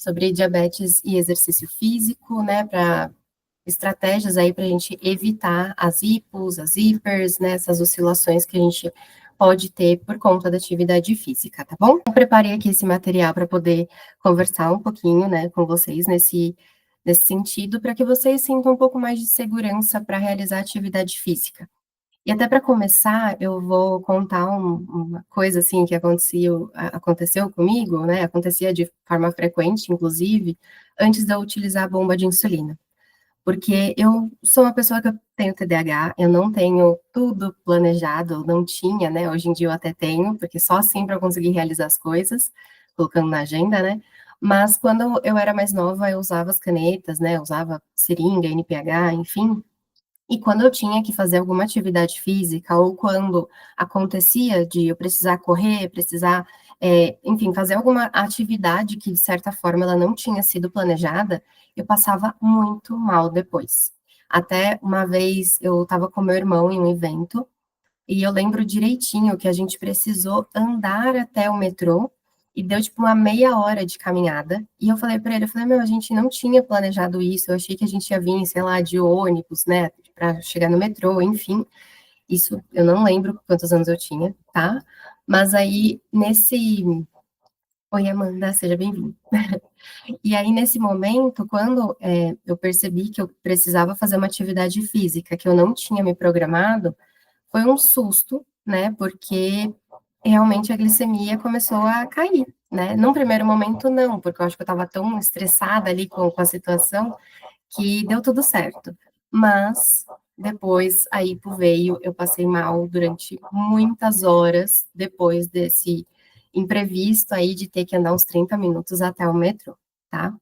sobre diabetes e exercício físico, né, para estratégias aí para a gente evitar as hipos, as hipers, né, essas oscilações que a gente pode ter por conta da atividade física, tá bom? Eu preparei aqui esse material para poder conversar um pouquinho, né, com vocês nesse sentido, para que vocês sintam um pouco mais de segurança para realizar atividade física. E até para começar, eu vou contar uma coisa, assim, que aconteceu comigo, né, acontecia de forma frequente, inclusive, antes de eu utilizar a bomba de insulina. Porque eu sou uma pessoa que eu tenho TDAH, eu não tenho tudo planejado, eu não tinha, né, hoje em dia eu até tenho, porque só assim para eu conseguir realizar as coisas, colocando na agenda, né, mas quando eu era mais nova, eu usava as canetas, né, eu usava seringa, NPH, enfim, e quando eu tinha que fazer alguma atividade física, ou quando acontecia de eu precisar correr, precisar, enfim, fazer alguma atividade que, de certa forma, ela não tinha sido planejada, eu passava muito mal depois. Até uma vez eu estava com meu irmão em um evento, e eu lembro direitinho que a gente precisou andar até o metrô, e deu tipo uma meia hora de caminhada, e eu falei para ele, eu falei: "Meu, a gente não tinha planejado isso, eu achei que a gente ia vir, sei lá, de ônibus, né, para chegar no metrô", enfim. Isso eu não lembro quantos anos eu tinha, tá. Mas aí nesse oi Amanda, seja bem-vinda. E aí nesse momento, quando, eu percebi que eu precisava fazer uma atividade física, que eu não tinha me programado, foi um susto, né, porque realmente a glicemia começou a cair, né. Num primeiro momento não, porque eu acho que eu estava tão estressada ali com a situação, que deu tudo certo. Mas depois a hipo veio, eu passei mal durante muitas horas depois desse imprevisto aí de ter que andar uns 30 minutos até o metrô, tá.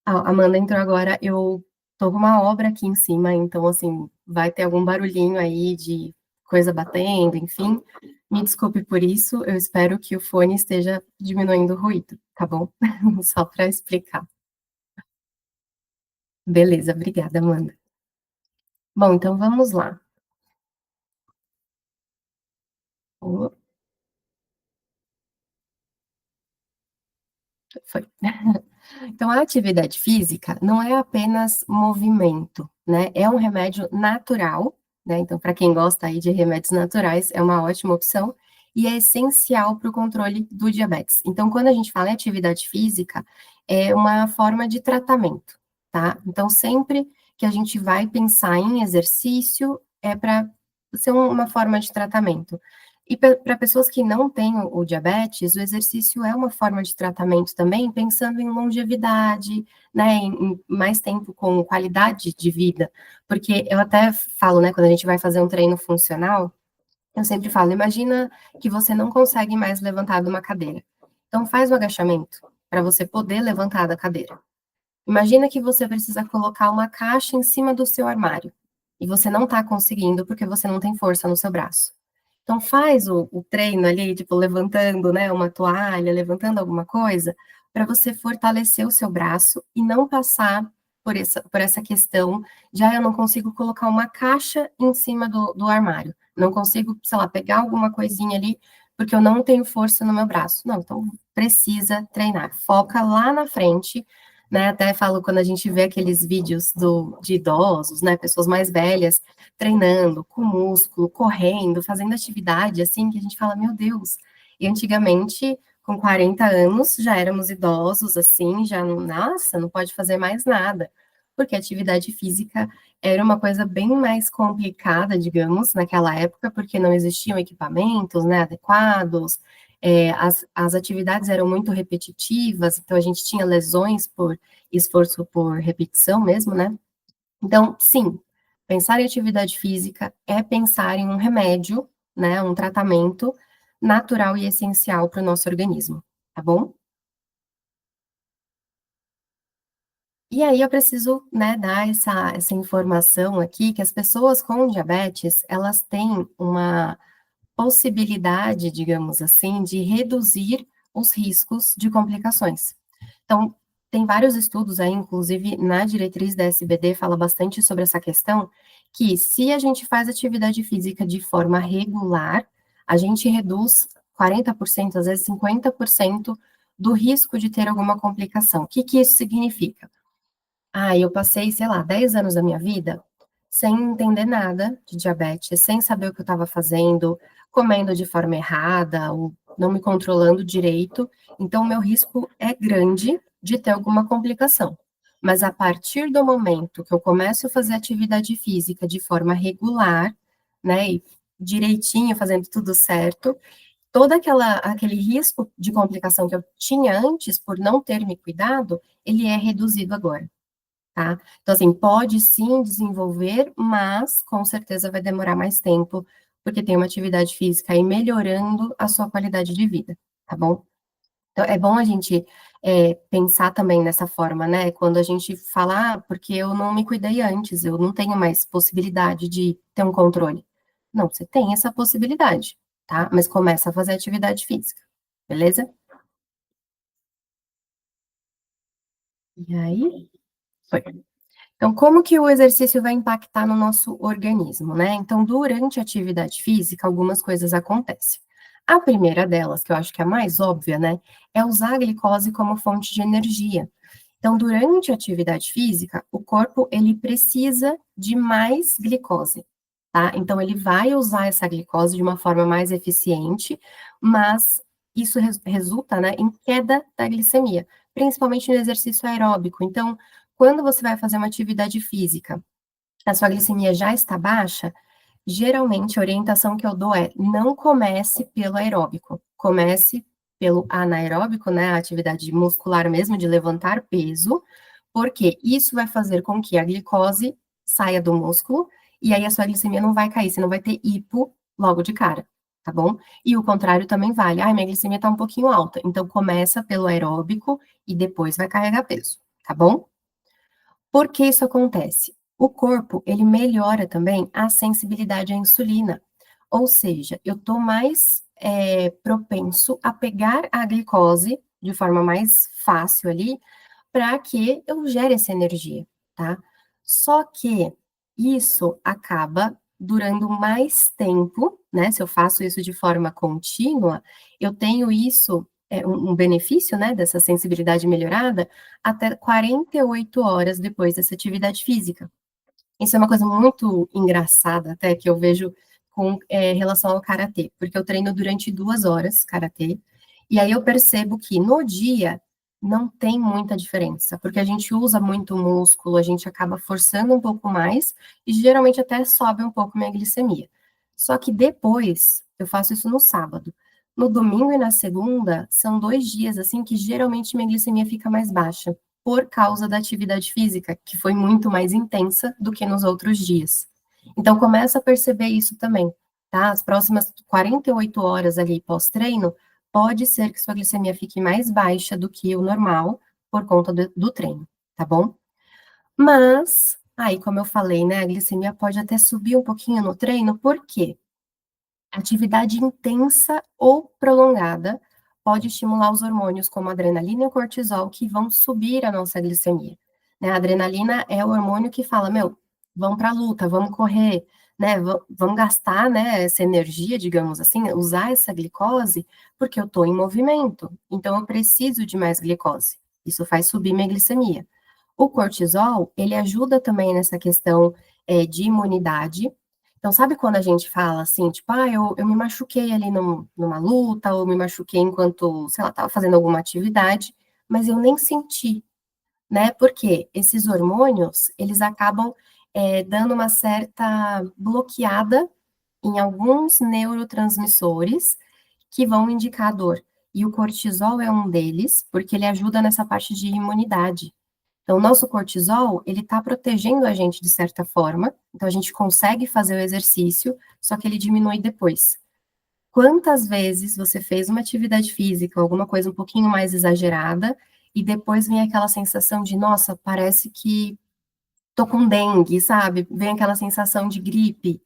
A Amanda entrou agora, eu tô com uma obra aqui em cima, então, assim, vai ter algum barulhinho aí de coisa batendo, enfim. Me desculpe por isso, eu espero que o fone esteja diminuindo o ruído, tá bom? Só para explicar. Beleza, obrigada, Amanda. Bom, então vamos lá. O Foi. Então, a atividade física não é apenas movimento, né, é um remédio natural, né, então para quem gosta aí de remédios naturais, é uma ótima opção, e é essencial para o controle do diabetes. Então, quando a gente fala em atividade física, é uma forma de tratamento, tá. Então sempre que a gente vai pensar em exercício, é para ser uma forma de tratamento. E para pessoas que não têm o diabetes, o exercício é uma forma de tratamento também, pensando em longevidade, né, em mais tempo com qualidade de vida, porque eu até falo, né, quando a gente vai fazer um treino funcional, eu sempre falo: "Imagina que você não consegue mais levantar de uma cadeira, então faz o agachamento, para você poder levantar da cadeira. Imagina que você precisa colocar uma caixa em cima do seu armário, e você não está conseguindo, porque você não tem força no seu braço. Então faz o treino ali, tipo, levantando, né, uma toalha, levantando alguma coisa, para você fortalecer o seu braço e não passar por essa questão de: "Ah, eu não consigo colocar uma caixa em cima do armário, não consigo, sei lá, pegar alguma coisinha ali, porque eu não tenho força no meu braço". Não, então precisa treinar, foca lá na frente, né, até falo quando a gente vê aqueles vídeos de idosos, né, pessoas mais velhas, treinando com músculo, correndo, fazendo atividade, assim, que a gente fala: "Meu Deus". E antigamente, com 40 anos, já éramos idosos, assim, já não nossa, não pode fazer mais nada, porque a atividade física era uma coisa bem mais complicada, digamos, naquela época, porque não existiam equipamentos, né, adequados, as atividades eram muito repetitivas, então a gente tinha lesões por esforço por repetição mesmo, né. Então, sim, pensar em atividade física é pensar em um remédio, né, um tratamento natural e essencial para o nosso organismo, tá bom? E aí eu preciso, né, dar essa informação aqui, que as pessoas com diabetes, elas têm uma possibilidade, digamos assim, de reduzir os riscos de complicações. Então, tem vários estudos aí, inclusive na diretriz da SBD fala bastante sobre essa questão, que se a gente faz atividade física de forma regular, a gente reduz 40%, às vezes 50% do risco de ter alguma complicação. O que que isso significa? Ah, eu passei, sei lá, 10 anos da minha vida sem entender nada de diabetes, sem saber o que eu estava fazendo, comendo de forma errada, ou não me controlando direito. Então, o meu risco é grande de ter alguma complicação. Mas a partir do momento que eu começo a fazer atividade física de forma regular, né, e direitinho, fazendo tudo certo, todo aquele risco de complicação que eu tinha antes, por não ter me cuidado, ele é reduzido agora. Tá? Então, assim, pode sim desenvolver, mas com certeza vai demorar mais tempo, porque tem uma atividade física aí melhorando a sua qualidade de vida, tá bom? Então, é bom a gente pensar também nessa forma, né? Quando a gente fala, porque eu não me cuidei antes, eu não tenho mais possibilidade de ter um controle. Não, você tem essa possibilidade, tá? Mas começa a fazer atividade física, beleza? E aí? Foi. Então, como que o exercício vai impactar no nosso organismo, né? Então, durante a atividade física, algumas coisas acontecem. A primeira delas, que eu acho que é a mais óbvia, né, é usar a glicose como fonte de energia. Então, durante a atividade física, o corpo ele precisa de mais glicose, tá? Então, ele vai usar essa glicose de uma forma mais eficiente, mas isso resulta, né, em queda da glicemia, principalmente no exercício aeróbico. Então, quando você vai fazer uma atividade física, a sua glicemia já está baixa, geralmente a orientação que eu dou é não comece pelo aeróbico, comece pelo anaeróbico, né, a atividade muscular mesmo de levantar peso, porque isso vai fazer com que a glicose saia do músculo e aí a sua glicemia não vai cair, você não vai ter hipo logo de cara, tá bom? E o contrário também vale. Ah, minha glicemia está um pouquinho alta, então começa pelo aeróbico e depois vai carregar peso, tá bom? Por que isso acontece? O corpo, ele melhora também a sensibilidade à insulina, ou seja, eu estou mais propenso a pegar a glicose de forma mais fácil ali, para que eu gere essa energia, tá? Só que isso acaba durando mais tempo, né? Se eu faço isso de forma contínua, eu tenho isso, um benefício, né, dessa sensibilidade melhorada, até 48 horas depois dessa atividade física. Isso é uma coisa muito engraçada, até que eu vejo com relação ao karatê, porque eu treino durante 2 horas karatê, e aí eu percebo que no dia não tem muita diferença, porque a gente usa muito músculo, a gente acaba forçando um pouco mais, e geralmente até sobe um pouco minha glicemia. Só que depois, eu faço isso no sábado. No domingo e na segunda, são 2 dias assim que geralmente minha glicemia fica mais baixa por causa da atividade física, que foi muito mais intensa do que nos outros dias. Então, começa a perceber isso também, tá? As próximas 48 horas ali pós-treino, pode ser que sua glicemia fique mais baixa do que o normal por conta do treino, tá bom? Mas, aí, como eu falei, né, a glicemia pode até subir um pouquinho no treino, por quê? Atividade intensa ou prolongada pode estimular os hormônios como a adrenalina e o cortisol, que vão subir a nossa glicemia. Né? A adrenalina é o hormônio que fala, meu, vamos para a luta, vamos correr, né? Vamos gastar, né, essa energia, digamos assim, usar essa glicose, porque eu estou em movimento. Então, eu preciso de mais glicose. Isso faz subir minha glicemia. O cortisol, ele ajuda também nessa questão de imunidade. Então, sabe quando a gente fala assim, tipo, ah, eu me machuquei ali numa luta, ou me machuquei enquanto, sei lá, estava fazendo alguma atividade, mas eu nem senti, né? Porque esses hormônios, eles acabam dando uma certa bloqueada em alguns neurotransmissores que vão indicar dor. E o cortisol é um deles, porque ele ajuda nessa parte de imunidade. Então, o nosso cortisol, ele está protegendo a gente de certa forma, então a gente consegue fazer o exercício, só que ele diminui depois. Quantas vezes você fez uma atividade física, alguma coisa um pouquinho mais exagerada, e depois vem aquela sensação de, nossa, parece que tô com dengue, sabe? Vem aquela sensação de gripe,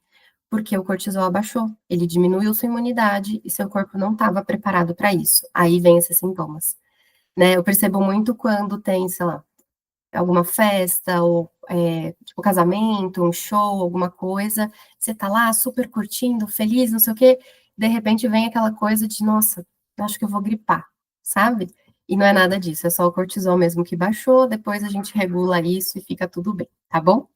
porque o cortisol abaixou, ele diminuiu sua imunidade e seu corpo não estava preparado para isso. Aí vem esses sintomas, né? Eu percebo muito quando tem, sei lá, alguma festa, ou tipo casamento, um show, alguma coisa, você tá lá super curtindo, feliz, não sei o quê, de repente vem aquela coisa de, nossa, acho que eu vou gripar, sabe? E não é nada disso, é só o cortisol mesmo que baixou, depois a gente regula isso e fica tudo bem, tá bom?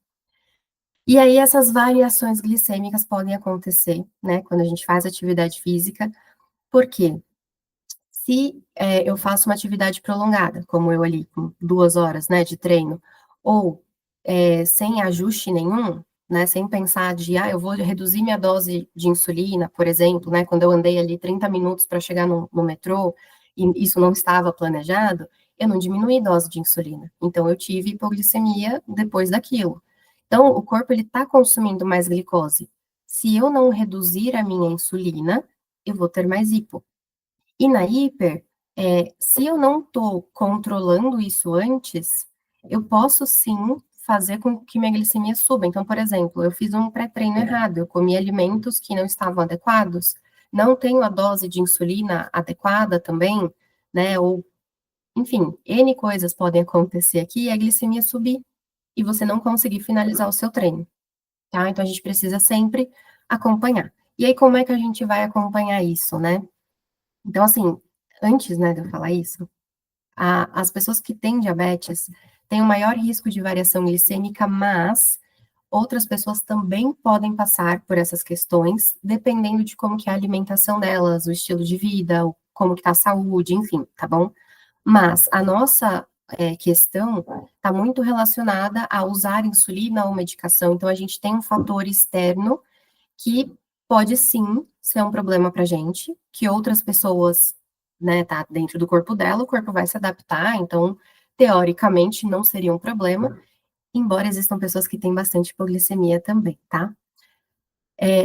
E aí essas variações glicêmicas podem acontecer, né, quando a gente faz atividade física, por quê? Se eu faço uma atividade prolongada, como eu ali, com 2 horas, né, de treino, ou sem ajuste nenhum, né, sem pensar de, eu vou reduzir minha dose de insulina, por exemplo, né, quando eu andei ali 30 minutos para chegar no metrô, e isso não estava planejado, eu não diminuí dose de insulina. Então, eu tive hipoglicemia depois daquilo. Então, o corpo, ele está consumindo mais glicose. Se eu não reduzir a minha insulina, eu vou ter mais hipo. E na hiper, se eu não estou controlando isso antes, eu posso sim fazer com que minha glicemia suba. Então, por exemplo, eu fiz um pré-treino errado, eu comi alimentos que não estavam adequados, não tenho a dose de insulina adequada também, né? Ou, enfim, N coisas podem acontecer aqui e a glicemia subir e você não conseguir finalizar o seu treino, tá? Então, a gente precisa sempre acompanhar. E aí, como é que a gente vai acompanhar isso, né? Então, assim, antes, né, de eu falar isso, as pessoas que têm diabetes têm um maior risco de variação glicêmica, mas outras pessoas também podem passar por essas questões, dependendo de como que é a alimentação delas, o estilo de vida, como que tá a saúde, enfim, tá bom? Mas a nossa questão está muito relacionada a usar insulina ou medicação, então a gente tem um fator externo que pode sim ser um problema para gente, que outras pessoas, né, tá dentro do corpo dela, o corpo vai se adaptar, então, teoricamente, não seria um problema, embora existam pessoas que têm bastante hipoglicemia também, tá?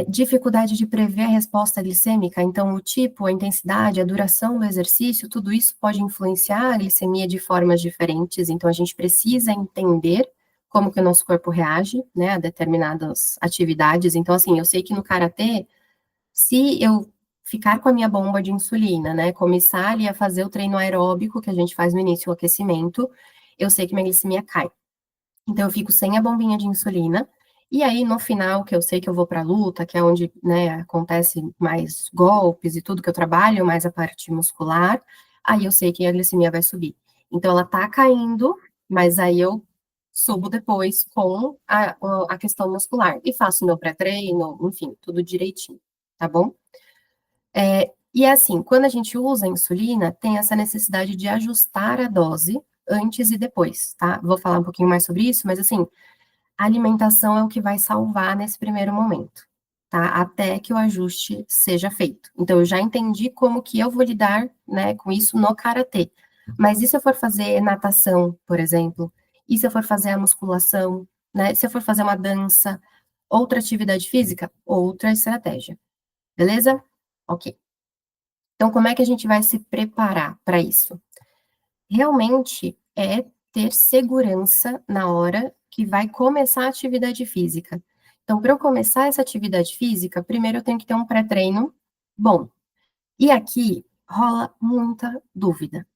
Dificuldade de prever a resposta glicêmica, então, o tipo, a intensidade, a duração do exercício, tudo isso pode influenciar a glicemia de formas diferentes, então, a gente precisa entender como que o nosso corpo reage, né, a determinadas atividades. Então, assim, eu sei que no karatê, se eu ficar com a minha bomba de insulina, né, começar ali a fazer o treino aeróbico que a gente faz no início, o aquecimento, eu sei que minha glicemia cai. Então eu fico sem a bombinha de insulina, e aí no final, que eu sei que eu vou para a luta, que é onde, né, acontece mais golpes e tudo que eu trabalho, mais a parte muscular, aí eu sei que a glicemia vai subir. Então ela tá caindo, mas aí eu subo depois com a questão muscular, e faço meu pré-treino, enfim, tudo direitinho, tá bom? E é assim, quando a gente usa a insulina, tem essa necessidade de ajustar a dose antes e depois, tá? Vou falar um pouquinho mais sobre isso, mas assim, a alimentação é o que vai salvar nesse primeiro momento, tá? Até que o ajuste seja feito. Então, eu já entendi como que eu vou lidar, né, com isso no karatê. Mas e se eu for fazer natação, por exemplo? E se eu for fazer a musculação, né? Se eu for fazer uma dança, outra atividade física, outra estratégia. Beleza? Ok. Então, como é que a gente vai se preparar para isso? Realmente é ter segurança na hora que vai começar a atividade física. Então, para eu começar essa atividade física, primeiro eu tenho que ter um pré-treino bom. E aqui rola muita dúvida.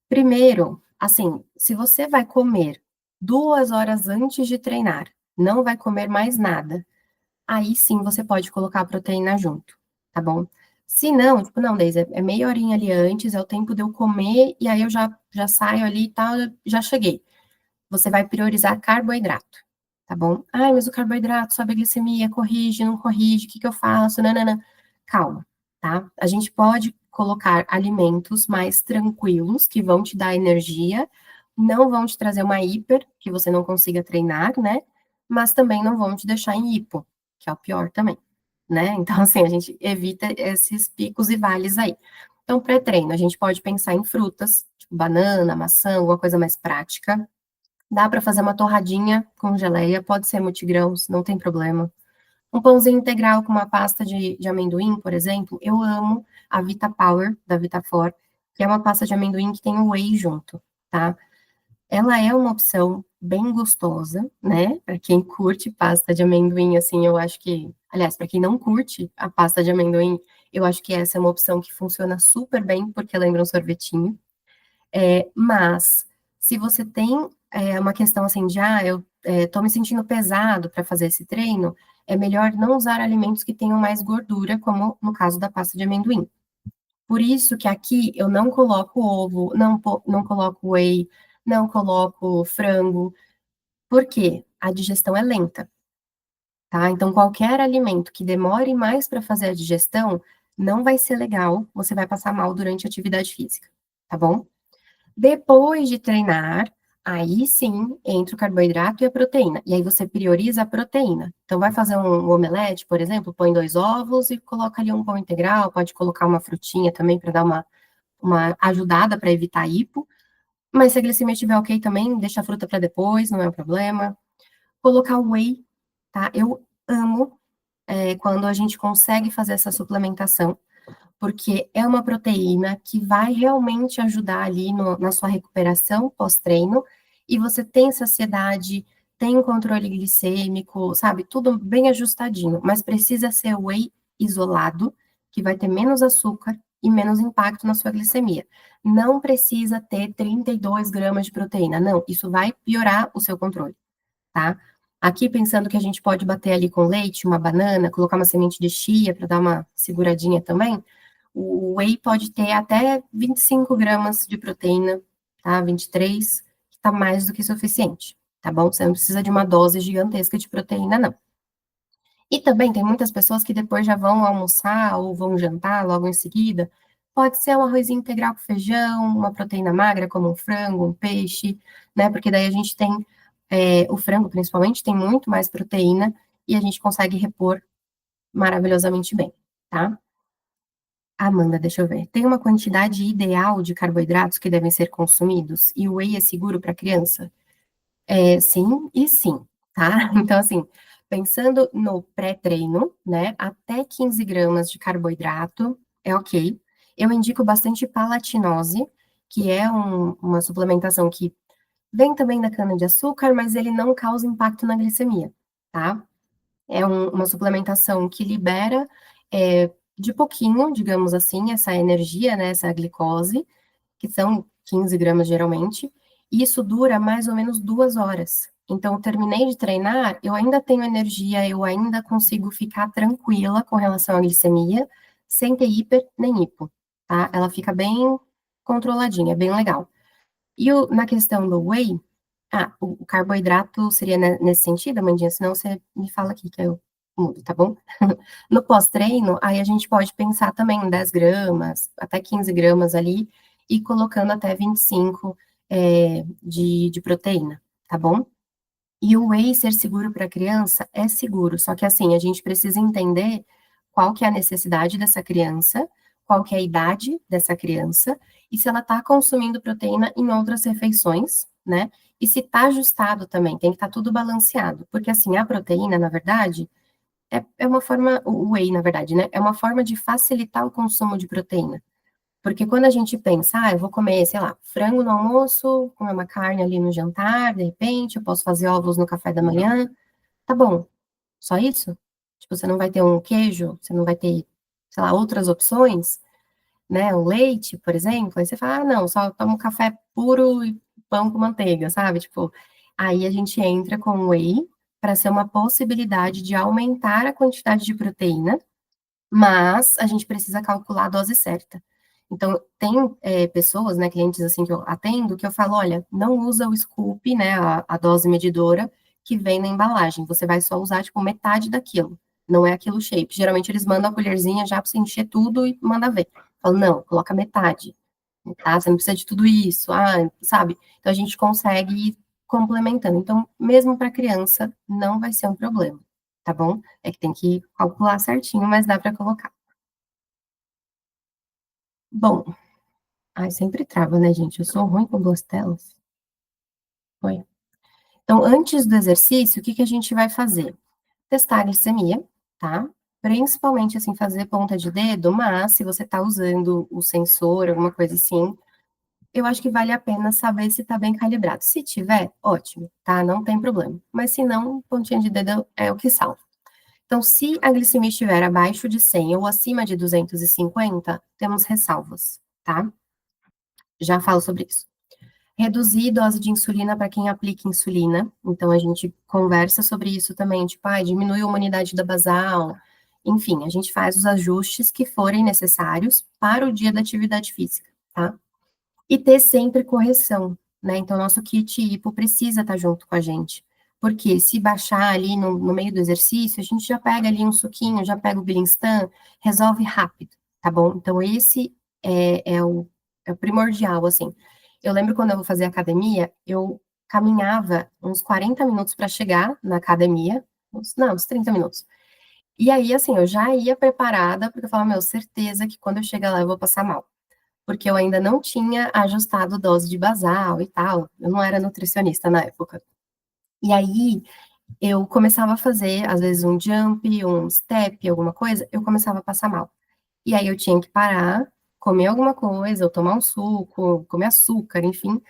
Primeiro, assim, se você vai comer 2 horas antes de treinar, não vai comer mais nada, aí sim você pode colocar a proteína junto, tá bom? Se não, tipo, não, Deise, é meia horinha ali antes, é o tempo de eu comer, e aí eu já saio ali e tal, já cheguei. Você vai priorizar carboidrato, tá bom? Ai, mas o carboidrato sobe a glicemia, corrige, não corrige, o que que eu faço? Nanana. Calma, tá? A gente pode colocar alimentos mais tranquilos, que vão te dar energia, não vão te trazer uma hiper, que você não consiga treinar, né? Mas também não vão te deixar em hipo, que é o pior também, né? Então, assim, a gente evita esses picos e vales aí. Então, pré-treino, a gente pode pensar em frutas, tipo banana, maçã, alguma coisa mais prática. Dá para fazer uma torradinha com geleia, pode ser multigrãos, não tem problema. Um pãozinho integral com uma pasta de amendoim, por exemplo, eu amo a Vita Power, da Vitafor, que é uma pasta de amendoim que tem o whey junto, tá? Ela é uma opção bem gostosa, né? Para quem curte pasta de amendoim, assim, eu acho que, aliás, para quem não curte a pasta de amendoim, eu acho que essa é uma opção que funciona super bem, porque lembra um sorvetinho. Mas, se você tem uma questão assim de, eu estou me sentindo pesado para fazer esse treino, é melhor não usar alimentos que tenham mais gordura, como no caso da pasta de amendoim. Por isso que aqui eu não coloco ovo, não coloco whey, não coloco frango, porque a digestão é lenta, tá? Então, qualquer alimento que demore mais para fazer a digestão não vai ser legal, você vai passar mal durante a atividade física, tá bom? Depois de treinar, aí sim entra o carboidrato e a proteína. E aí você prioriza a proteína. Então, vai fazer um omelete, por exemplo, põe 2 ovos e coloca ali um pão integral, pode colocar uma frutinha também para dar uma ajudada para evitar hipo. Mas se a glicemia estiver ok também, deixa a fruta para depois, não é um problema. Colocar whey, tá? Eu amo quando a gente consegue fazer essa suplementação, porque é uma proteína que vai realmente ajudar ali na sua recuperação pós-treino, e você tem saciedade, tem um controle glicêmico, sabe? Tudo bem ajustadinho, mas precisa ser whey isolado, que vai ter menos açúcar e menos impacto na sua glicemia. Não precisa ter 32 gramas de proteína, não, isso vai piorar o seu controle, tá? Aqui pensando que a gente pode bater ali com leite, uma banana, colocar uma semente de chia para dar uma seguradinha também, o whey pode ter até 25 gramas de proteína, tá? 23, que tá mais do que suficiente, tá bom? Você não precisa de uma dose gigantesca de proteína, não. E também tem muitas pessoas que depois já vão almoçar ou vão jantar logo em seguida. Pode ser um arrozinho integral com feijão, uma proteína magra, como um frango, um peixe, né? Porque daí a gente tem, o frango principalmente, tem muito mais proteína e a gente consegue repor maravilhosamente bem, tá? Amanda, deixa eu ver. Tem uma quantidade ideal de carboidratos que devem ser consumidos e o whey é seguro para criança? Sim e sim, tá? Então, assim, pensando no pré-treino, né, até 15 gramas de carboidrato é ok. Eu indico bastante palatinose, que é uma suplementação que vem também da cana-de-açúcar, mas ele não causa impacto na glicemia, tá? É uma suplementação que libera de pouquinho, digamos assim, essa energia, né, essa glicose, que são 15 gramas geralmente, e isso dura mais ou menos 2 horas. Então, eu terminei de treinar, eu ainda tenho energia, eu ainda consigo ficar tranquila com relação à glicemia, sem ter hiper nem hipo, tá? Ela fica bem controladinha, bem legal. E na questão do whey, o carboidrato seria nesse sentido, Amandinha? Senão você me fala aqui que eu mudo, tá bom? No pós-treino, aí a gente pode pensar também em 10 gramas, até 15 gramas ali, e colocando até 25 de proteína, tá bom? E o whey ser seguro para criança é seguro, só que assim, a gente precisa entender qual que é a necessidade dessa criança, qual que é a idade dessa criança, e se ela está consumindo proteína em outras refeições, né? E se está ajustado também, tem que estar tudo balanceado, porque assim, a proteína, na verdade, é uma forma, o whey, na verdade, né? É uma forma de facilitar o consumo de proteína. Porque quando a gente pensa, eu vou comer, sei lá, frango no almoço, comer uma carne ali no jantar, de repente, eu posso fazer ovos no café da manhã, tá bom. Só isso? Tipo, você não vai ter um queijo, você não vai ter, sei lá, outras opções, né? O leite, por exemplo, aí você fala, não, só tomo café puro e pão com manteiga, sabe? Tipo, aí a gente entra com o whey para ser uma possibilidade de aumentar a quantidade de proteína, mas a gente precisa calcular a dose certa. Então, tem pessoas, né, clientes assim que eu atendo, que eu falo, olha, não usa o scoop, né, a dose medidora que vem na embalagem, você vai só usar, tipo, metade daquilo, não é aquilo shape. Geralmente eles mandam a colherzinha já para você encher tudo e manda ver. Eu falo, não, coloca metade, tá? Você não precisa de tudo isso, sabe? Então, a gente consegue ir complementando. Então, mesmo para criança, não vai ser um problema, tá bom? É que tem que calcular certinho, mas dá para colocar. Bom, sempre trava, né, gente? Eu sou ruim com 2 telas. Foi. Então, antes do exercício, o que que a gente vai fazer? Testar a glicemia, tá? Principalmente, assim, fazer ponta de dedo, mas se você tá usando o sensor, alguma coisa assim, eu acho que vale a pena saber se tá bem calibrado. Se tiver, ótimo, tá? Não tem problema. Mas se não, pontinha de dedo é o que salva. Então, se a glicemia estiver abaixo de 100 ou acima de 250, temos ressalvas, tá? Já falo sobre isso. Reduzir dose de insulina para quem aplica insulina. Então, a gente conversa sobre isso também, tipo, diminui a imunidade da basal. Enfim, a gente faz os ajustes que forem necessários para o dia da atividade física, tá? E ter sempre correção, né? Então, nosso kit hipo precisa estar junto com a gente. Porque se baixar ali no meio do exercício, a gente já pega ali um suquinho, já pega o Bilinstan, resolve rápido, tá bom? Então, esse é o primordial, assim. Eu lembro quando eu vou fazer academia, eu caminhava uns 40 minutos para chegar na academia, uns 30 minutos. E aí, assim, eu já ia preparada, porque eu falava, meu, certeza que quando eu chegar lá eu vou passar mal. Porque eu ainda não tinha ajustado dose de basal e tal, eu não era nutricionista na época. E aí, eu começava a fazer, às vezes, um jump, um step, alguma coisa, eu começava a passar mal. E aí eu tinha que parar, comer alguma coisa, ou tomar um suco, comer açúcar, enfim,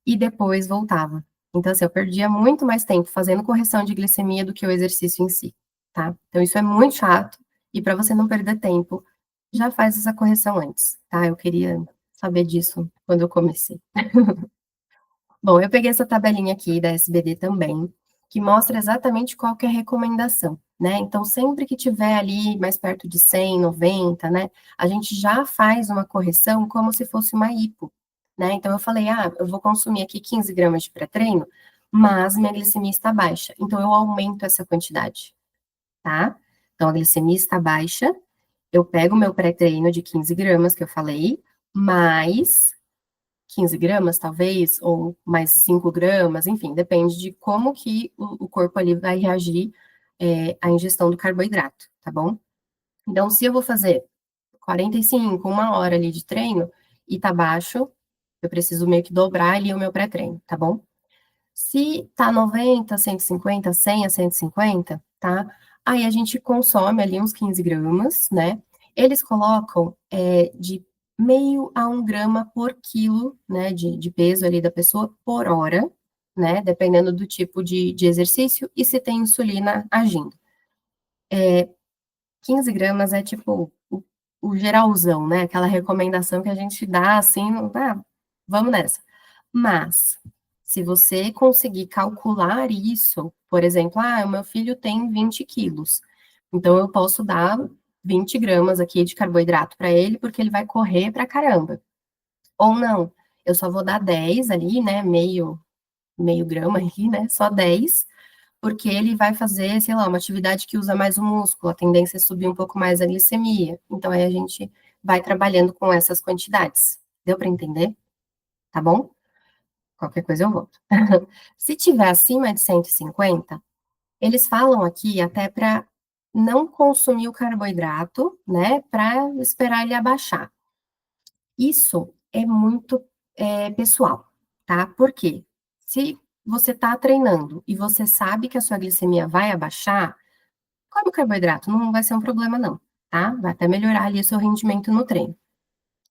e depois voltava. Então, assim, eu perdia muito mais tempo fazendo correção de glicemia do que o exercício em si, tá? Então, isso é muito chato, e para você não perder tempo, já faz essa correção antes, tá? Eu queria saber disso quando eu comecei. Bom, eu peguei essa tabelinha aqui da SBD também, que mostra exatamente qual que é a recomendação, né? Então, sempre que tiver ali mais perto de 100, 90, né, a gente já faz uma correção como se fosse uma hipo, né? Então, eu falei, eu vou consumir aqui 15 gramas de pré-treino, mas minha glicemia está baixa, então eu aumento essa quantidade, tá? Então, a glicemia está baixa, eu pego o meu pré-treino de 15 gramas que eu falei, mais 15 gramas, talvez, ou mais 5 gramas, enfim, depende de como que o corpo ali vai reagir à ingestão do carboidrato, tá bom? Então, se eu vou fazer 45, uma hora ali de treino, e tá baixo, eu preciso meio que dobrar ali o meu pré-treino, tá bom? Se tá 90, 150, 100 a 150, tá? Aí a gente consome ali uns 15 gramas, né? Eles colocam de meio a 1 grama por quilo, né, de peso ali da pessoa por hora, né? Dependendo do tipo de exercício e se tem insulina agindo. 15 gramas é tipo o geralzão, né? Aquela recomendação que a gente dá assim, vamos nessa. Mas, se você conseguir calcular isso, por exemplo, o meu filho tem 20 quilos, então eu posso dar 20 gramas aqui de carboidrato para ele, porque ele vai correr pra caramba. Ou não, eu só vou dar 10 ali, né? Meio grama aqui, né? Só 10 porque ele vai fazer, sei lá, uma atividade que usa mais o músculo, a tendência é subir um pouco mais a glicemia. Então, aí a gente vai trabalhando com essas quantidades. Deu para entender? Tá bom? Qualquer coisa eu volto. Se tiver acima de 150, eles falam aqui até para não consumir o carboidrato, né, para esperar ele abaixar. Isso é muito pessoal, tá? Por quê? Se você está treinando e você sabe que a sua glicemia vai abaixar, come carboidrato, não vai ser um problema não, tá? Vai até melhorar ali o seu rendimento no treino.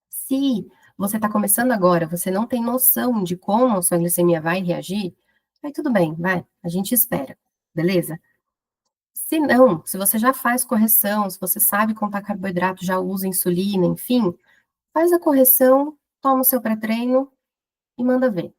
Se você está começando agora, você não tem noção de como a sua glicemia vai reagir, aí tudo bem, vai, a gente espera, beleza? Se não, se você já faz correção, se você sabe contar carboidrato, já usa insulina, enfim, faz a correção, toma o seu pré-treino e manda ver,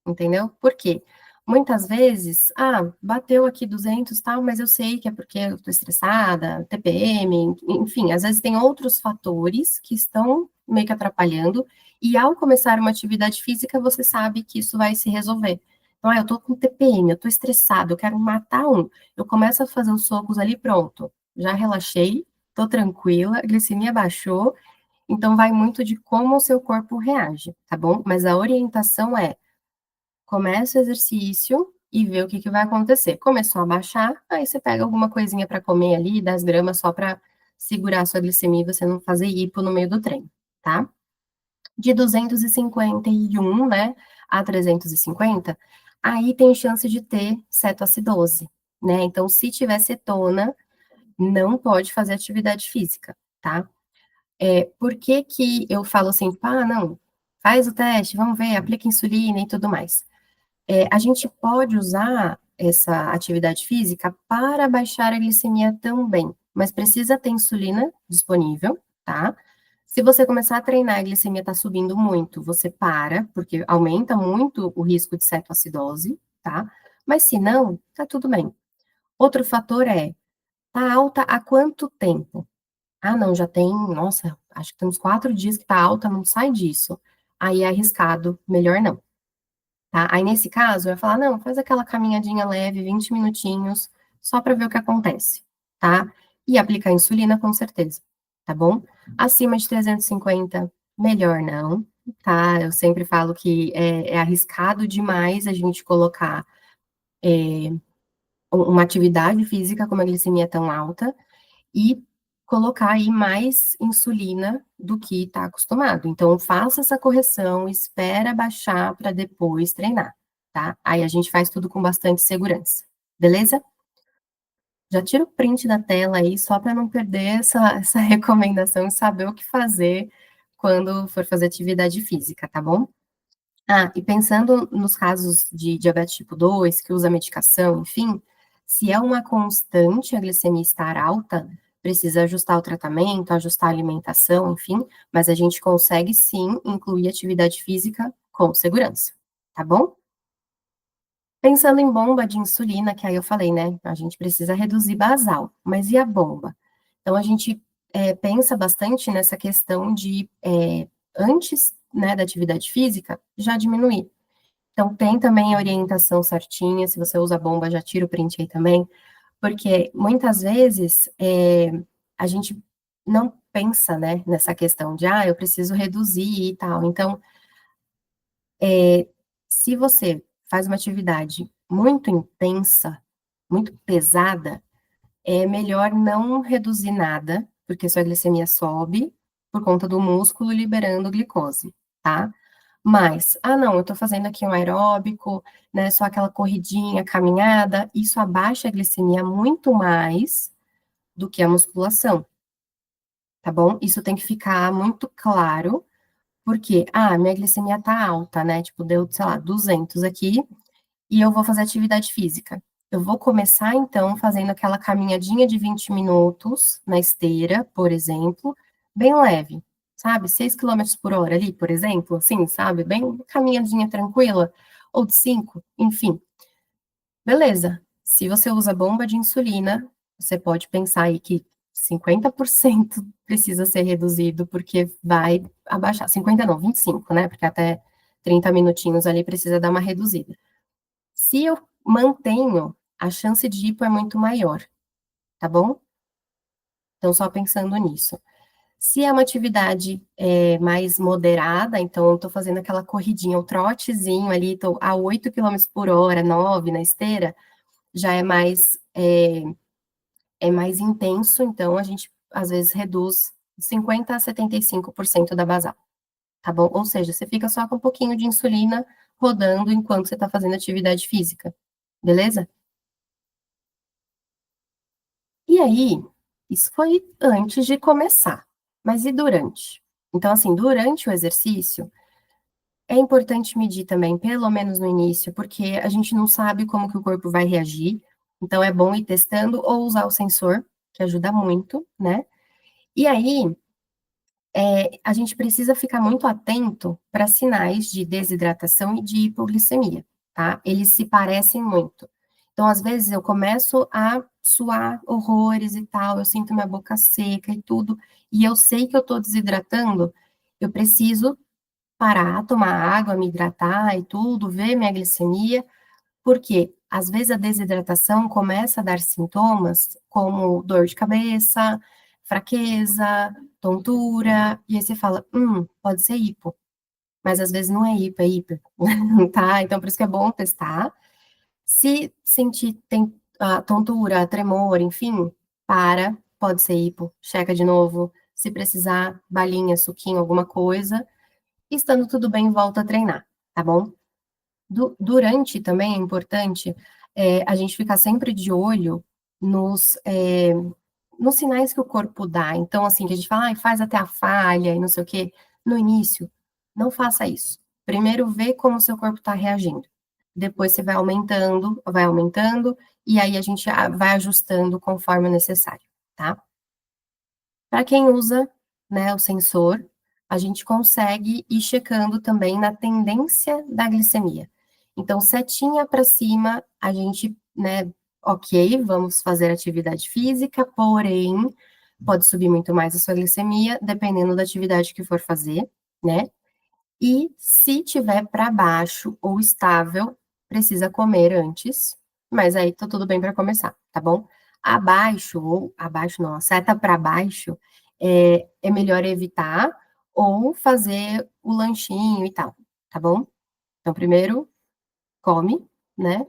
entendeu? Por quê? Muitas vezes, bateu aqui 200, tal, mas eu sei que é porque eu tô estressada, TPM, enfim, às vezes tem outros fatores que estão meio que atrapalhando, e ao começar uma atividade física, você sabe que isso vai se resolver. Então, eu tô com TPM, eu tô estressada, eu quero matar um. Eu começo a fazer os socos ali, pronto. Já relaxei, tô tranquila, a glicemia baixou, então vai muito de como o seu corpo reage, tá bom? Mas a orientação é começa o exercício e vê o que vai acontecer. Começou a baixar, aí você pega alguma coisinha para comer ali, 10 gramas só para segurar a sua glicemia e você não fazer hipo no meio do treino, tá? De 251, né, a 350, aí tem chance de ter cetoacidose, né? Então, se tiver cetona, não pode fazer atividade física, tá? Por que que eu falo assim, não, faz o teste, vamos ver, aplica insulina e tudo mais. A gente pode usar essa atividade física para baixar a glicemia também, mas precisa ter insulina disponível, tá? Se você começar a treinar e a glicemia está subindo muito, você para, porque aumenta muito o risco de cetoacidose, tá? Mas se não, tá tudo bem. Outro fator é Tá alta há quanto tempo? Ah, não, já tem, nossa, acho que tem uns 4 dias que tá alta, não sai disso. Aí é arriscado, melhor não, tá? Aí nesse caso, eu ia falar, não, faz aquela caminhadinha leve, 20 minutinhos, só para ver o que acontece, tá? E aplicar insulina, com certeza, tá bom? Acima de 350, melhor não, tá? Eu sempre falo que é arriscado demais a gente colocar uma atividade física com uma glicemia tão alta e colocar aí mais insulina do que está acostumado. Então, faça essa correção, espera baixar para depois treinar, tá? Aí a gente faz tudo com bastante segurança, beleza? Já tira o print da tela aí, só para não perder essa recomendação e saber o que fazer quando for fazer atividade física, tá bom? Ah, e pensando nos casos de diabetes tipo 2, que usa medicação, enfim, se é uma constante a glicemia estar alta, precisa ajustar o tratamento, ajustar a alimentação, enfim, mas a gente consegue sim incluir atividade física com segurança, tá bom? Pensando em bomba de insulina, que aí eu falei, né? A gente precisa reduzir basal, mas e a bomba? Então a gente pensa bastante nessa questão de antes, né, da atividade física, já diminuir. Então, tem também a orientação certinha, se você usa bomba, já tira o print aí também, porque muitas vezes a gente não pensa, né, nessa questão de, eu preciso reduzir e tal. Então, se você faz uma atividade muito intensa, muito pesada, é melhor não reduzir nada, porque sua glicemia sobe por conta do músculo liberando glicose, tá? Mas, não, eu tô fazendo aqui um aeróbico, né, só aquela corridinha, caminhada, isso abaixa a glicemia muito mais do que a musculação, tá bom? Isso tem que ficar muito claro, porque, minha glicemia tá alta, né, tipo, deu, sei lá, 200 aqui, e eu vou fazer atividade física. Eu vou começar, então, fazendo aquela caminhadinha de 20 minutos na esteira, por exemplo, bem leve, sabe? 6 km/h ali, por exemplo, assim, sabe? Bem caminhadinha tranquila, ou de 5, enfim. Beleza. Se você usa bomba de insulina, você pode pensar aí que 50% precisa ser reduzido, porque vai abaixar. 50 não, 25, né? Porque até 30 minutinhos ali precisa dar uma reduzida. Se eu mantenho, a chance de hipo é muito maior, tá bom? Então, só pensando nisso. Se é uma atividade mais moderada, então eu tô fazendo aquela corridinha, o trotezinho ali, tô a 8 km/h, 9 na esteira, já é mais intenso, então a gente às vezes reduz 50 a 75% da basal, tá bom? Ou seja, você fica só com um pouquinho de insulina rodando enquanto você tá fazendo atividade física, beleza? E aí, isso foi antes de começar, mas e durante? Então, assim, durante o exercício, é importante medir também, pelo menos no início, porque a gente não sabe como que o corpo vai reagir, então é bom ir testando ou usar o sensor, que ajuda muito, né? E aí, a gente precisa ficar muito atento para sinais de desidratação e de hipoglicemia, tá? Eles se parecem muito. Então, às vezes, eu começo a suar horrores e tal, eu sinto minha boca seca e tudo, e eu sei que eu estou desidratando, eu preciso parar, tomar água, me hidratar e tudo, ver minha glicemia, porque às vezes a desidratação começa a dar sintomas como dor de cabeça, fraqueza, tontura, e aí você fala, pode ser hipo, mas às vezes não é hipo, é hiper, tá? Então por isso que é bom testar. Se sentir tontura, tremor, enfim, pode ser hipo, checa de novo. Se precisar, balinha, suquinho, alguma coisa. Estando tudo bem, volta a treinar, tá bom? Durante também é importante a gente ficar sempre de olho nos, nos sinais que o corpo dá. Então, assim, que a gente fala, faz até a falha e não sei o quê. No início, não faça isso. Primeiro, vê como o seu corpo está reagindo. Depois você vai aumentando, e aí a gente vai ajustando conforme necessário, tá? Para quem usa, né, o sensor, a gente consegue ir checando também na tendência da glicemia. Então, setinha para cima, a gente, né, ok, vamos fazer atividade física, porém, pode subir muito mais a sua glicemia, dependendo da atividade que for fazer, né? E se tiver para baixo ou estável, precisa comer antes, mas aí tá tudo bem para começar, tá bom? Abaixo, ou abaixo não, a seta para baixo, é melhor evitar ou fazer o lanchinho e tal, tá bom? Então, primeiro, come, né?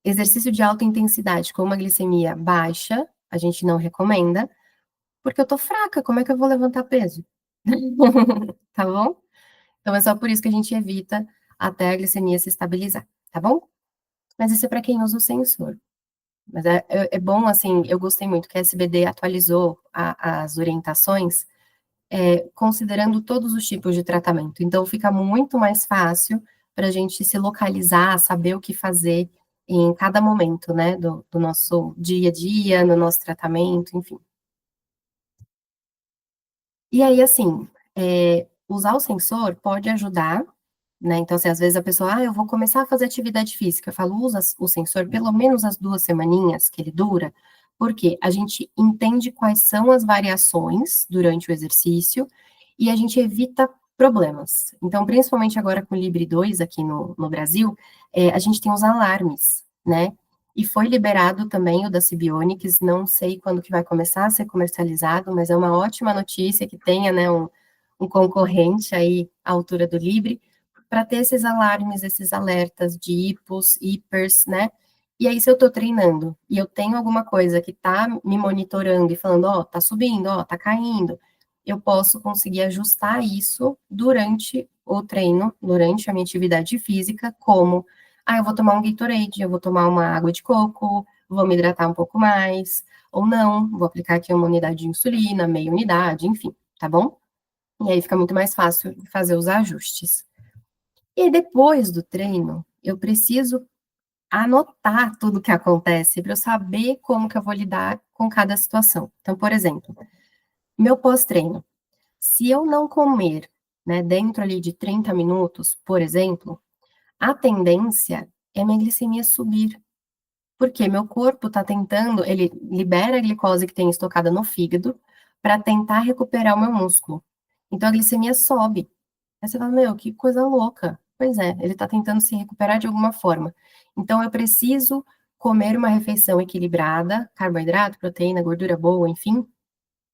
Exercício de alta intensidade com uma glicemia baixa, a gente não recomenda, porque eu tô fraca, como é que eu vou levantar peso? Tá bom? Então é só por isso que a gente evita até a glicemia se estabilizar, tá bom? Mas isso é para quem usa o sensor. Mas é bom, assim, eu gostei muito que a SBD atualizou as orientações, considerando todos os tipos de tratamento. Então fica muito mais fácil para a gente se localizar, saber o que fazer em cada momento, né, do nosso dia a dia, no nosso tratamento, enfim. E aí, assim, usar o sensor pode ajudar, né? Então, assim, às vezes a pessoa, eu vou começar a fazer atividade física. Eu falo, usa o sensor pelo menos as 2 semaninhas que ele dura, porque a gente entende quais são as variações durante o exercício e a gente evita problemas. Então, principalmente agora com o Libre 2 aqui no Brasil, a gente tem os alarmes, né? E foi liberado também o da Sibionics, não sei quando que vai começar a ser comercializado, mas é uma ótima notícia que tenha, né, um concorrente aí à altura do Libre, para ter esses alarmes, esses alertas de hipos, hipers, né? E aí, se eu estou treinando e eu tenho alguma coisa que está me monitorando e falando, tá subindo, tá caindo, eu posso conseguir ajustar isso durante o treino, durante a minha atividade física, como, eu vou tomar um Gatorade, eu vou tomar uma água de coco, vou me hidratar um pouco mais, ou não, vou aplicar aqui uma unidade de insulina, meia unidade, enfim, tá bom? E aí fica muito mais fácil fazer os ajustes. E depois do treino, eu preciso anotar tudo o que acontece para eu saber como que eu vou lidar com cada situação. Então, por exemplo, meu pós-treino. Se eu não comer, né, dentro ali de 30 minutos, por exemplo, a tendência é minha glicemia subir. Porque meu corpo está tentando, ele libera a glicose que tem estocada no fígado para tentar recuperar o meu músculo. Então a glicemia sobe. Aí você fala, meu, que coisa louca. Pois é, ele está tentando se recuperar de alguma forma. Então, eu preciso comer uma refeição equilibrada, carboidrato, proteína, gordura boa, enfim,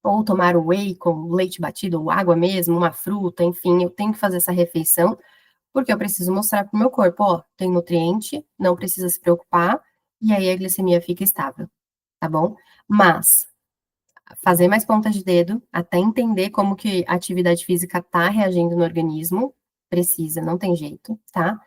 ou tomar o whey com leite batido ou água mesmo, uma fruta, enfim, eu tenho que fazer essa refeição, porque eu preciso mostrar para o meu corpo, tem nutriente, não precisa se preocupar, e aí a glicemia fica estável, tá bom? Mas fazer mais pontas de dedo, até entender como que a atividade física está reagindo no organismo, precisa, não tem jeito, tá?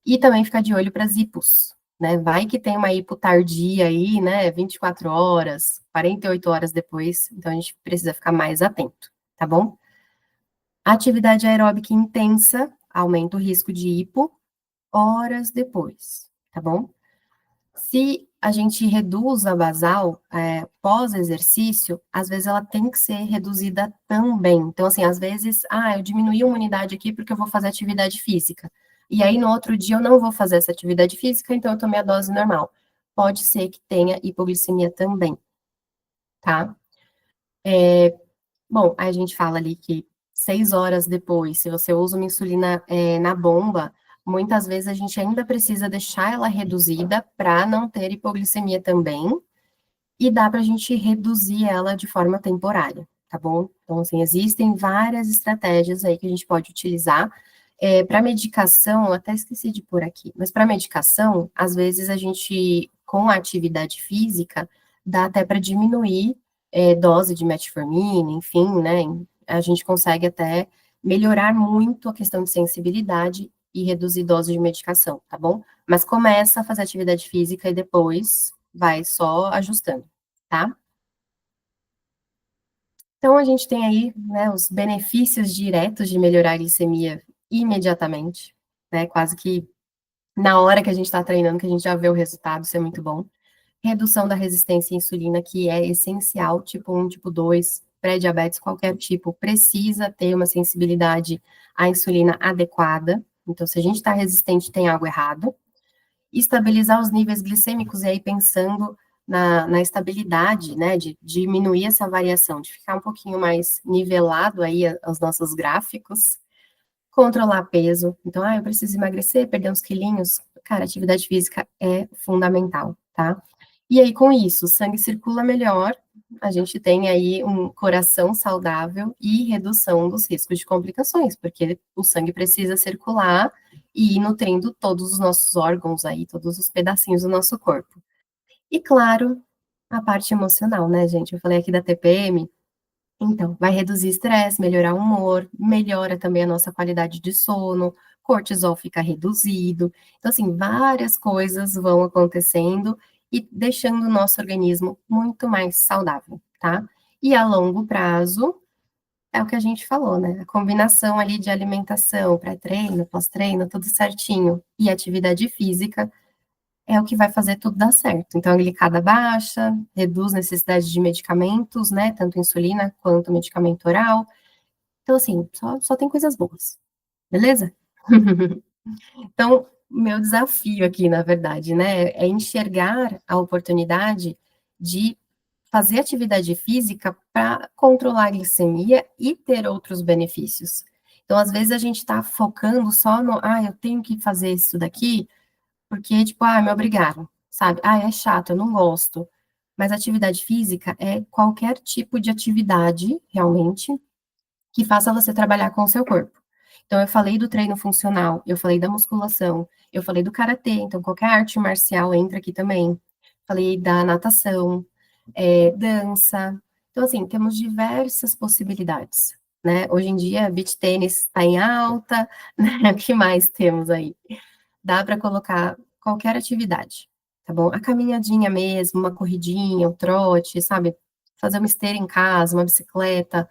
E também ficar de olho para as hipos, né? Vai que tem uma hipo tardia aí, né? 24 horas, 48 horas depois, então a gente precisa ficar mais atento, tá bom? Atividade aeróbica intensa aumenta o risco de hipo horas depois, tá bom? Se a gente reduz a basal pós-exercício, às vezes ela tem que ser reduzida também. Então, assim, às vezes, eu diminuí uma unidade aqui porque eu vou fazer atividade física. E aí, no outro dia, eu não vou fazer essa atividade física, então eu tomei a dose normal. Pode ser que tenha hipoglicemia também, tá? Bom, aí a gente fala ali que 6 horas depois, se você usa uma insulina na bomba, muitas vezes a gente ainda precisa deixar ela reduzida para não ter hipoglicemia também, e dá para a gente reduzir ela de forma temporária, tá bom? Então, assim, existem várias estratégias aí que a gente pode utilizar. Para medicação, eu até esqueci de pôr aqui, mas para medicação, às vezes a gente, com a atividade física, dá até para diminuir dose de metformina, enfim, né? A gente consegue até melhorar muito a questão de sensibilidade e reduzir dose de medicação, tá bom? Mas começa a fazer atividade física e depois vai só ajustando, tá? Então, a gente tem aí, né, os benefícios diretos de melhorar a glicemia imediatamente, né, quase que na hora que a gente está treinando, que a gente já vê o resultado, isso é muito bom. Redução da resistência à insulina, que é essencial, tipo 1, tipo 2, pré-diabetes, qualquer tipo, precisa ter uma sensibilidade à insulina adequada. Então, se a gente está resistente, tem algo errado. estabilizar os níveis glicêmicos, e aí pensando na estabilidade, né, de diminuir essa variação, de ficar um pouquinho mais nivelado aí os nossos gráficos, controlar peso. Então, eu preciso emagrecer, perder uns quilinhos. Cara, atividade física é fundamental, tá? E aí, com isso, o sangue circula melhor, a gente tem aí um coração saudável e redução dos riscos de complicações, porque o sangue precisa circular e ir nutrindo todos os nossos órgãos aí, todos os pedacinhos do nosso corpo. E claro, a parte emocional, né, gente? Eu falei aqui da TPM, então, vai reduzir estresse, melhorar o humor, melhora também a nossa qualidade de sono, cortisol fica reduzido. Então, assim, várias coisas vão acontecendo e deixando o nosso organismo muito mais saudável, tá? E a longo prazo, é o que a gente falou, né? A combinação ali de alimentação, pré-treino, pós-treino, tudo certinho, e atividade física é o que vai fazer tudo dar certo. Então, a glicada baixa, reduz necessidade de medicamentos, né? Tanto insulina quanto medicamento oral. Então, assim, só tem coisas boas, beleza? Então, meu desafio aqui, na verdade, né, é enxergar a oportunidade de fazer atividade física para controlar a glicemia e ter outros benefícios. Então, às vezes a gente está focando só no, eu tenho que fazer isso daqui, porque, tipo, me obrigaram, sabe? É chato, eu não gosto. Mas atividade física é qualquer tipo de atividade, realmente, que faça você trabalhar com o seu corpo. Então, eu falei do treino funcional, eu falei da musculação, eu falei do karatê, então qualquer arte marcial entra aqui também. Falei da natação, dança. Então, assim, temos diversas possibilidades, né? Hoje em dia, beach tênis está em alta, né? O que mais temos aí? Dá para colocar qualquer atividade, tá bom? A caminhadinha mesmo, uma corridinha, um trote, sabe? Fazer uma esteira em casa, uma bicicleta,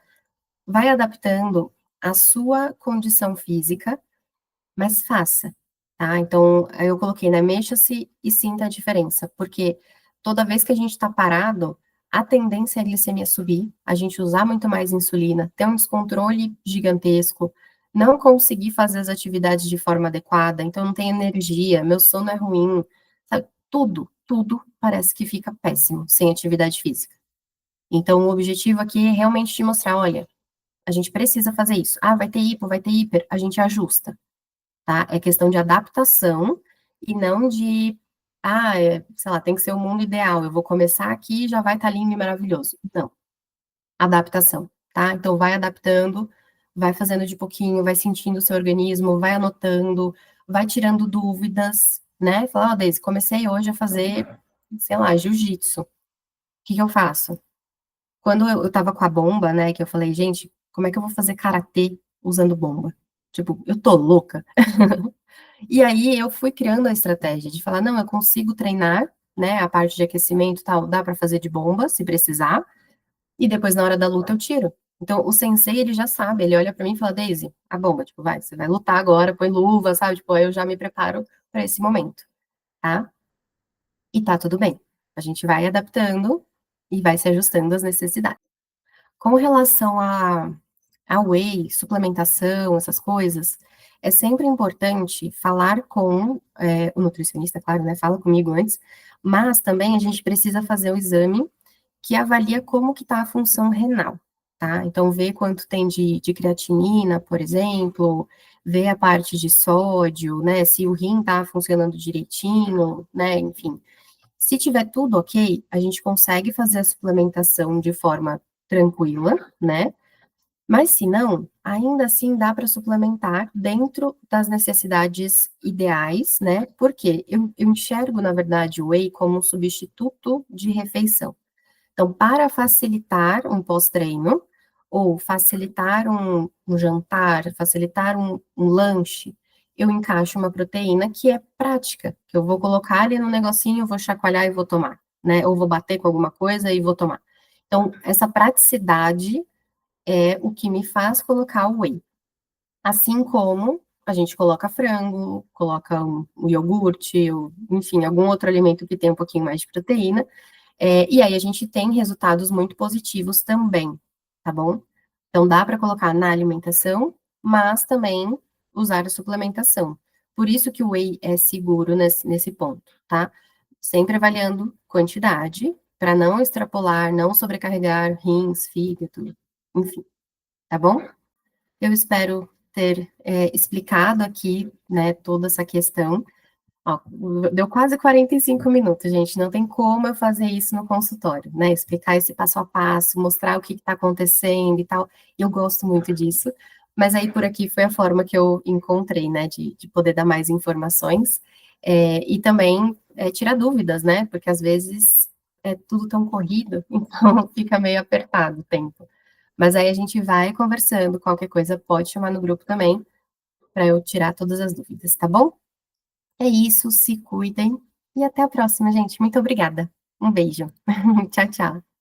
vai adaptando a sua condição física, mas faça, tá? Então, aí eu coloquei, né? Mexa-se e sinta a diferença, porque toda vez que a gente tá parado, a tendência é a glicemia subir, a gente usar muito mais insulina, ter um descontrole gigantesco, não conseguir fazer as atividades de forma adequada, então não tem energia, meu sono é ruim, sabe? Tudo parece que fica péssimo sem atividade física. Então, o objetivo aqui é realmente te mostrar, olha, a gente precisa fazer isso. Vai ter hipo, vai ter hiper, a gente ajusta, tá? É questão de adaptação e não de, sei lá, tem que ser o mundo ideal. Eu vou começar aqui e já vai estar lindo e maravilhoso. Não. Adaptação, tá? Então, vai adaptando, vai fazendo de pouquinho, vai sentindo o seu organismo, vai anotando, vai tirando dúvidas, né? Fala, Deise, comecei hoje a fazer, sei lá, jiu-jitsu. O que que eu faço? Quando eu tava com a bomba, né, que eu falei, gente, como é que eu vou fazer karatê usando bomba? Tipo, eu tô louca. E aí eu fui criando a estratégia de falar, não, eu consigo treinar, né, a parte de aquecimento e tal, dá pra fazer de bomba, se precisar, e depois na hora da luta eu tiro. Então, o sensei, ele já sabe, ele olha pra mim e fala, Daisy, a bomba, tipo, vai, você vai lutar agora, põe luva, sabe? Tipo, aí eu já me preparo pra esse momento, tá? E tá tudo bem. A gente vai adaptando e vai se ajustando às necessidades. Com relação a whey, suplementação, essas coisas, é sempre importante falar com o nutricionista, claro, né? Fala comigo antes, mas também a gente precisa fazer o exame que avalia como que está a função renal, tá? Então, ver quanto tem de creatinina, por exemplo, ver a parte de sódio, né? Se o rim está funcionando direitinho, né? Enfim, se tiver tudo ok, a gente consegue fazer a suplementação de forma tranquila, né? Mas se não, ainda assim dá para suplementar dentro das necessidades ideais, né? Porque eu enxergo, na verdade, o whey como um substituto de refeição. Então, para facilitar um pós-treino, ou facilitar um jantar, facilitar um lanche, eu encaixo uma proteína que é prática, que eu vou colocar ali no negocinho, vou chacoalhar e vou tomar, né? Ou vou bater com alguma coisa e vou tomar. Então, essa praticidade é o que me faz colocar o whey. Assim como a gente coloca frango, coloca um iogurte, ou, enfim, algum outro alimento que tem um pouquinho mais de proteína, e aí a gente tem resultados muito positivos também, tá bom? Então dá para colocar na alimentação, mas também usar a suplementação. Por isso que o whey é seguro nesse ponto, tá? Sempre avaliando quantidade, para não extrapolar, não sobrecarregar rins, fígado, enfim, tá bom? Eu espero ter explicado aqui, né, toda essa questão. Ó, deu quase 45 minutos, gente. Não tem como eu fazer isso no consultório, né? Explicar esse passo a passo, mostrar o que está acontecendo e tal. Eu gosto muito disso. Mas aí por aqui foi a forma que eu encontrei, né? De poder dar mais informações. E também tirar dúvidas, né? Porque às vezes é tudo tão corrido, então fica meio apertado o tempo. Mas aí a gente vai conversando, qualquer coisa pode chamar no grupo também, para eu tirar todas as dúvidas, tá bom? É isso, se cuidem e até a próxima, gente. Muito obrigada. Um beijo. Tchau, tchau.